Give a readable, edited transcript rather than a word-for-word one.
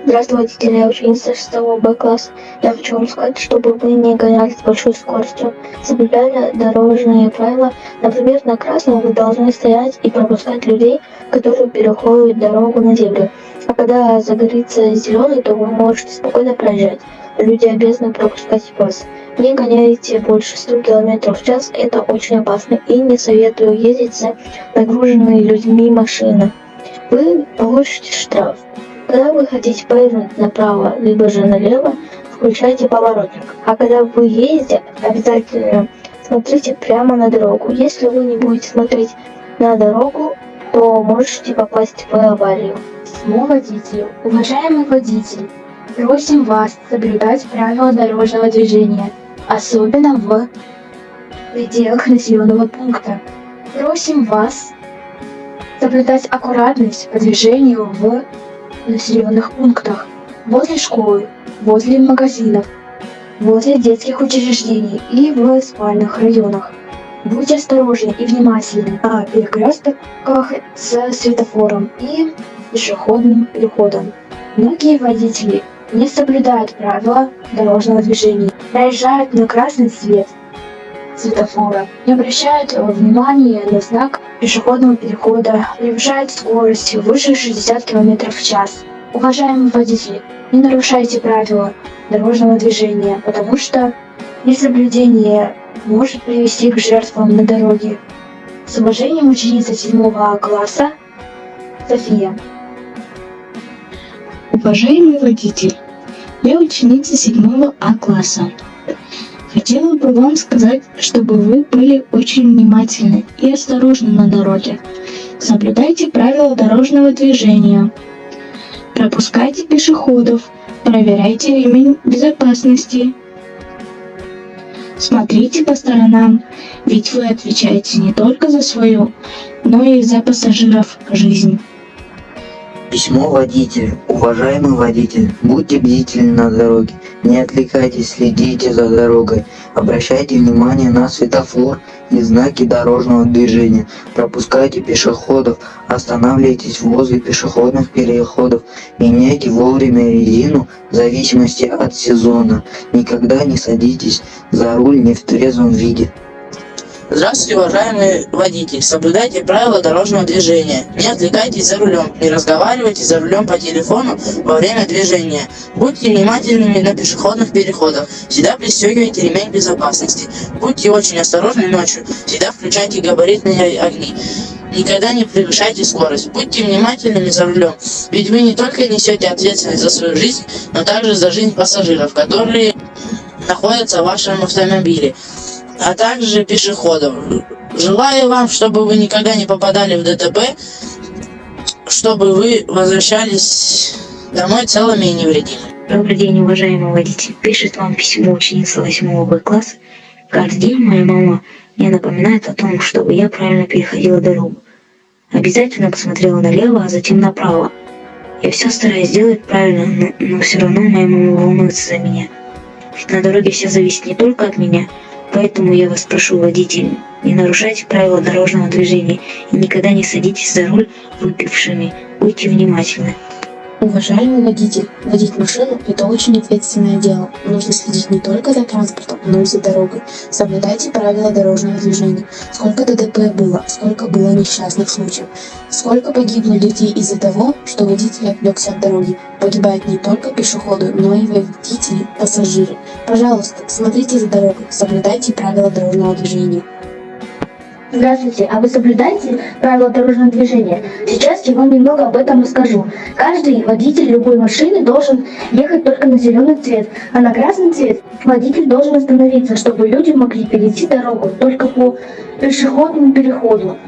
Здравствуйте, водители, я ученица 6 Б класса. Я хочу вам сказать, чтобы вы не гоняли с большой скоростью, соблюдали дорожные правила. Например, на красном вы должны стоять и пропускать людей, которые переходят дорогу на зебру. А когда загорится зеленый, то вы можете спокойно проезжать. Люди обязаны пропускать вас. Не гоняйте больше 100 км в час, это очень опасно, и не советую ездить за нагруженной людьми машины. Вы получите штраф. Когда вы хотите повернуть направо, либо же налево, включайте поворотник. А когда вы едете, обязательно смотрите прямо на дорогу. Если вы не будете смотреть на дорогу, то можете попасть в аварию. Письмо водителю. Уважаемый водитель, просим вас соблюдать правила дорожного движения, особенно в пределах населенного пункта. Просим вас соблюдать аккуратность по движению в населенных пунктах, возле школы, возле магазинов, возле детских учреждений и в спальных районах. Будьте осторожны и внимательны на перекрестках с светофором и пешеходным переходом. Многие водители не соблюдают правила дорожного движения, проезжают на красный свет светофора, не обращают внимания на знак пешеходного перехода, превышают скорость выше 60 км в час. Уважаемые водители, не нарушайте правила дорожного движения, потому что несоблюдение может привести к жертвам на дороге. С уважением, ученица 7 класса София. Уважаемый водитель, я ученица 7 А класса. Хотела бы вам сказать, чтобы вы были очень внимательны и осторожны на дороге. Соблюдайте правила дорожного движения. Пропускайте пешеходов. Проверяйте ремень безопасности. Смотрите по сторонам, ведь вы отвечаете не только за свою, но и за пассажиров жизнь. Письмо водителю. Уважаемый водитель, будьте бдительны на дороге, не отвлекайтесь, следите за дорогой, обращайте внимание на светофор и знаки дорожного движения, пропускайте пешеходов, останавливайтесь возле пешеходных переходов, меняйте вовремя резину в зависимости от сезона, никогда не садитесь за руль не в трезвом виде. Здравствуйте, уважаемый водитель. Соблюдайте правила дорожного движения. Не отвлекайтесь за рулем. Не разговаривайте за рулем по телефону во время движения. Будьте внимательными на пешеходных переходах. Всегда пристегивайте ремень безопасности. Будьте очень осторожны ночью. Всегда включайте габаритные огни. Никогда не превышайте скорость. Будьте внимательными за рулем. Ведь вы не только несете ответственность за свою жизнь, но также за жизнь пассажиров, которые находятся в вашем автомобиле, а также пешеходов. Желаю вам, чтобы вы никогда не попадали в ДТП, чтобы вы возвращались домой целыми и невредимыми. Добрый день, уважаемый водитель. Пишет вам письмо ученица 8 Б класса. Каждый день моя мама мне напоминает о том, чтобы я правильно переходила дорогу. Обязательно посмотрела налево, а затем направо. Я все стараюсь сделать правильно, но все равно моя мама волнуется за меня. Ведь на дороге все зависит не только от меня. Поэтому я вас прошу, водитель, не нарушайте правила дорожного движения и никогда не садитесь за руль выпившими. Будьте внимательны. Уважаемый водитель, водить машину – это очень ответственное дело. Нужно следить не только за транспортом, но и за дорогой. Соблюдайте правила дорожного движения. Сколько ДТП было, сколько было несчастных случаев, сколько погибло людей из-за того, что водитель отвлекся от дороги. Погибают не только пешеходы, но и водители, пассажиры. Пожалуйста, смотрите за дорогой, соблюдайте правила дорожного движения. Здравствуйте, а вы соблюдаете правила дорожного движения? Сейчас я вам немного об этом расскажу. Каждый водитель любой машины должен ехать только на зеленый цвет, а на красный цвет водитель должен остановиться, чтобы люди могли перейти дорогу только по пешеходному переходу.